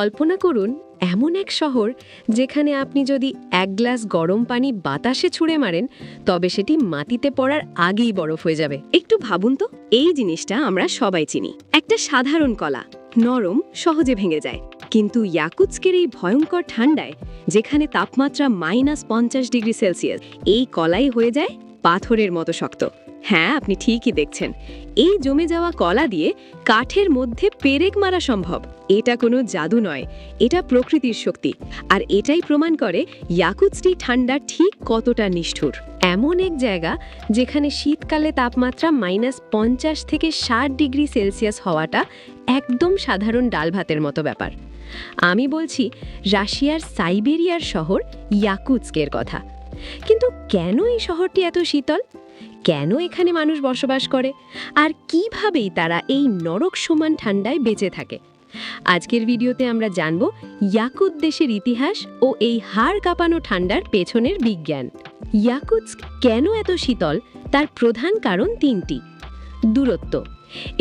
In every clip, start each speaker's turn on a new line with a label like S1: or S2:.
S1: কল্পনা করুন এমন এক শহর যেখানে আপনি যদি এক গ্লাস গরম পানি বাতাসে ছুঁড়ে মারেন তবে সেটি মাটিতে পড়ার আগেই বরফ হয়ে যাবে।
S2: একটু ভাবুন তো, এই জিনিসটা আমরা সবাই চিনি। একটা সাধারণ কলা, নরম, সহজে ভেঙে যায়। কিন্তু ইয়াকুৎস্কের এই ভয়ঙ্কর ঠান্ডায়, যেখানে তাপমাত্রা -50 ডিগ্রি সেলসিয়াস, এই কলাই হয়ে যায় পাথরের মতো শক্ত। হ্যাঁ, আপনি ঠিকই দেখছেন। এই জমে যাওয়া কলা দিয়ে কাঠের মধ্যে পেরেক মারা সম্ভব। এটা কোনো জাদু নয়, এটা প্রকৃতির শক্তি। আর এটাই প্রমাণ করে ইয়াকুৎস্কি ঠান্ডা ঠিক কতটা নিষ্ঠুর।
S1: এমন এক জায়গা যেখানে শীতকালে তাপমাত্রা -50 থেকে 60 ডিগ্রি সেলসিয়াস হওয়াটা একদম সাধারণ ডাল ভাতের মতো ব্যাপার। আমি বলছি রাশিয়ার সাইবেরিয়ার শহর ইয়াকুৎস্কের কথা। কিন্তু কেন এই শহরটি এত শীতল? কেন এখানে মানুষ বসবাস করে? আর কিভাবেই তারা এই নরক সমান ঠান্ডায় বেঁচে থাকে? আজকের ভিডিওতে আমরা জানব ইয়াকুৎস্ক দেশের ইতিহাস ও এই হাড় কাঁপানো ঠান্ডার পেছনের বিজ্ঞান। ইয়াকুৎস্ক কেন এত শীতল তার প্রধান কারণ তিনটি। দূরত্ব,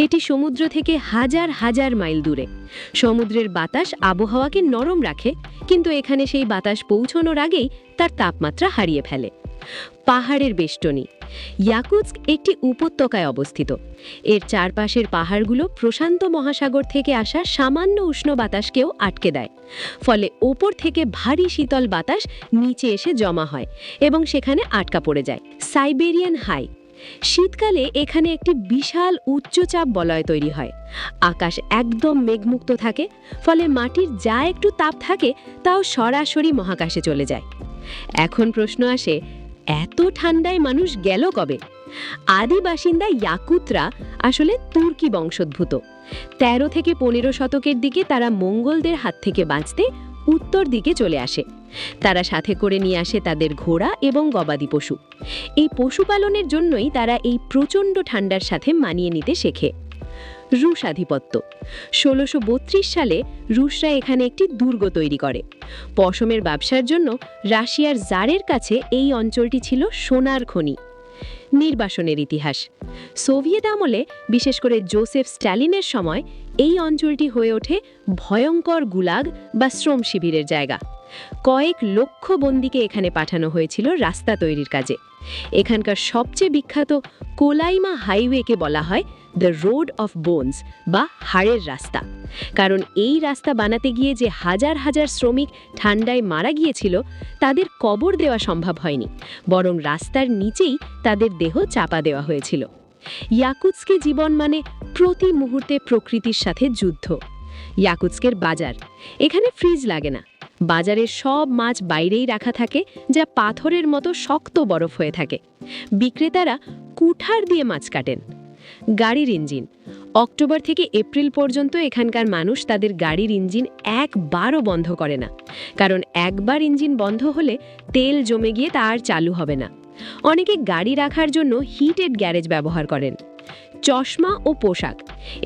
S1: এটি সমুদ্র থেকে হাজার হাজার মাইল দূরে। সমুদ্রের বাতাস আবহাওয়াকে নরম রাখে, কিন্তু এখানে সেই বাতাস পৌঁছানোর আগেই তার তাপমাত্রা হারিয়ে ফেলে। পাহাড়ের বেষ্টনী, ইয়াকুৎস্ক একটি উপত্যকায় অবস্থিত। এর চারপাশের পাহাড়গুলো প্রশান্ত মহাসাগর থেকে আসা সামান্য উষ্ণ বাতাসকেও আটকে দেয়, ফলে ওপর থেকে ভারী শীতল বাতাস নিচে এসে জমা হয় এবং সেখানে আটকা পড়ে যায়। সাইবেরিয়ান হাই, শীতকালে এখানে একটি বিশাল উচ্চচাপ বলয় তৈরি হয়। আকাশ একদম মেঘমুক্ত থাকে, ফলে মাটির যা একটু তাপ থাকে তাও সরাসরি মহাকাশে চলে যায়। এখন প্রশ্ন আসে, এত ঠান্ডায় মানুষ গেল কবে? আদি বাসিন্দা ইয়াকুতরা আসলে তুর্কি বংশোদ্ভূত। 13 থেকে 15 শতকের দিকে তারা মঙ্গলদের হাত থেকে বাঁচতে উত্তর দিকে চলে আসে। তারা সাথে করে নিয়ে আসে তাদের ঘোড়া এবং গবাদি পশু। এই পশুপালনের জন্যই তারা এই প্রচণ্ড ঠান্ডার সাথে মানিয়ে নিতে শেখে। রুশ আধিপত্য, 1632 সালে রুশরা এখানে একটি দুর্গ তৈরি করে। পশমের ব্যবসার জন্য রাশিয়ার জারের কাছে এই অঞ্চলটি ছিল সোনার খনি। নির্বাসনের ইতিহাস, সোভিয়েত আমলে বিশেষ করে জোসেফ স্ট্যালিনের সময় এই অঞ্চলটি হয়ে ওঠে ভয়ঙ্কর গুলাগ বা শ্রম শিবিরের জায়গা। কয়েক লক্ষ বন্দীকে এখানে পাঠানো হয়েছিল রাস্তা তৈরির কাজে। এখানকার সবচেয়ে বিখ্যাত কোলাইমা হাইওয়েকে বলা হয় দ্য রোড অফ বোনস বা হাড়ের রাস্তা, কারণ এই রাস্তা বানাতে গিয়ে যে হাজার হাজার শ্রমিক ঠান্ডায় মারা গিয়েছিল তাদের কবর দেওয়া সম্ভব হয়নি, বরং রাস্তার নিচেই তাদের দেহ চাপা দেওয়া হয়েছিল। ইয়াকুৎস্কে জীবন মানে প্রতি মুহূর্তে প্রকৃতির সাথে যুদ্ধ। ইয়াকুৎস্কের বাজার, এখানে ফ্রিজ লাগে না। বাজারের সব মাছ বাইরেই রাখা থাকে, যা পাথরের মতো শক্ত বরফ হয়ে থাকে। বিক্রেতারা কুঠার দিয়ে মাছ কাটেন। গাড়ির ইঞ্জিন, অক্টোবর থেকে এপ্রিল পর্যন্ত এখানকার মানুষ তাদের গাড়ির ইঞ্জিন একবারও বন্ধ করে না, কারণ একবার ইঞ্জিন বন্ধ হলে তেল জমে গিয়ে তা আর চালু হবে না। অনেকে গাড়ি রাখার জন্য হিটেড গ্যারেজ ব্যবহার করেন। চশমা ও পোশাক,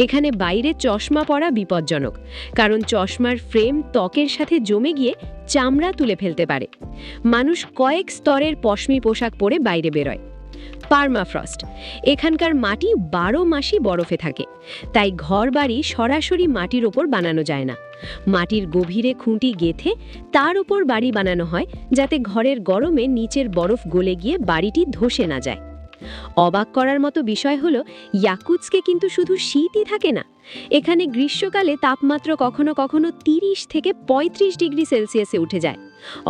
S1: এখানে বাইরে চশমা পরা বিপজ্জনক, কারণ চশমার ফ্রেম ত্বকের সাথে জমে গিয়ে চামড়া তুলে ফেলতে পারে। মানুষ কয়েক স্তরের পশমি পোশাক পরে বাইরে বেরোয়। পার্মাফ্রস্ট, এখানকার মাটি 12 মাসই বরফে থাকে, তাই ঘরবাড়ি সরাসরি মাটির ওপর বানানো যায় না। মাটির গভীরে খুঁটি গেঁথে তার উপর বাড়ি বানানো হয়, যাতে ঘরের গরমে নিচের বরফ গলে গিয়ে বাড়িটি ধসে না যায়। অবাক করার মতো বিষয় হলো, ইয়াকুৎস্কে কিন্তু শুধু শীতই থাকে না। এখানে গ্রীষ্মকালে তাপমাত্রা কখনো কখনো 30 থেকে 35 ডিগ্রি সেলসিয়াসে উঠে যায়,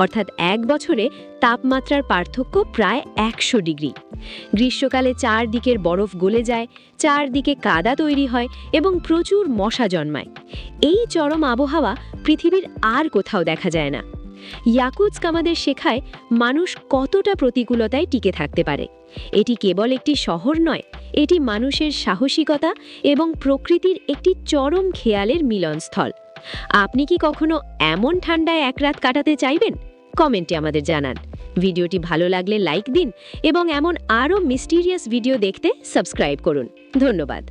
S1: অর্থাৎ এক বছরে তাপমাত্রার পার্থক্য প্রায় 100 ডিগ্রি। গ্রীষ্মকালে চারদিকের বরফ গলে যায়, চারদিকে কাদা তৈরি হয় এবং প্রচুর মশা জন্মায়। এই চরম আবহাওয়া পৃথিবীর আর কোথাও দেখা যায় না। ইয়াকুৎস্ক আমাদের শেখায় মানুষ কতটা প্রতিকূলতায় টিকে থাকতে পারে। এটি কেবল একটি শহর নয়, এটি মানুষের সাহসিকতা এবং প্রকৃতির একটি চরম খেয়ালের মিলনস্থল। আপনি কি কখনো এমন ঠান্ডায় এক রাত কাটাতে চাইবেন? কমেন্টে আমাদের জানান। ভিডিওটি ভালো লাগলে লাইক দিন এবং এমন আরও মিস্টিরিয়াস ভিডিও দেখতে সাবস্ক্রাইব করুন। ধন্যবাদ।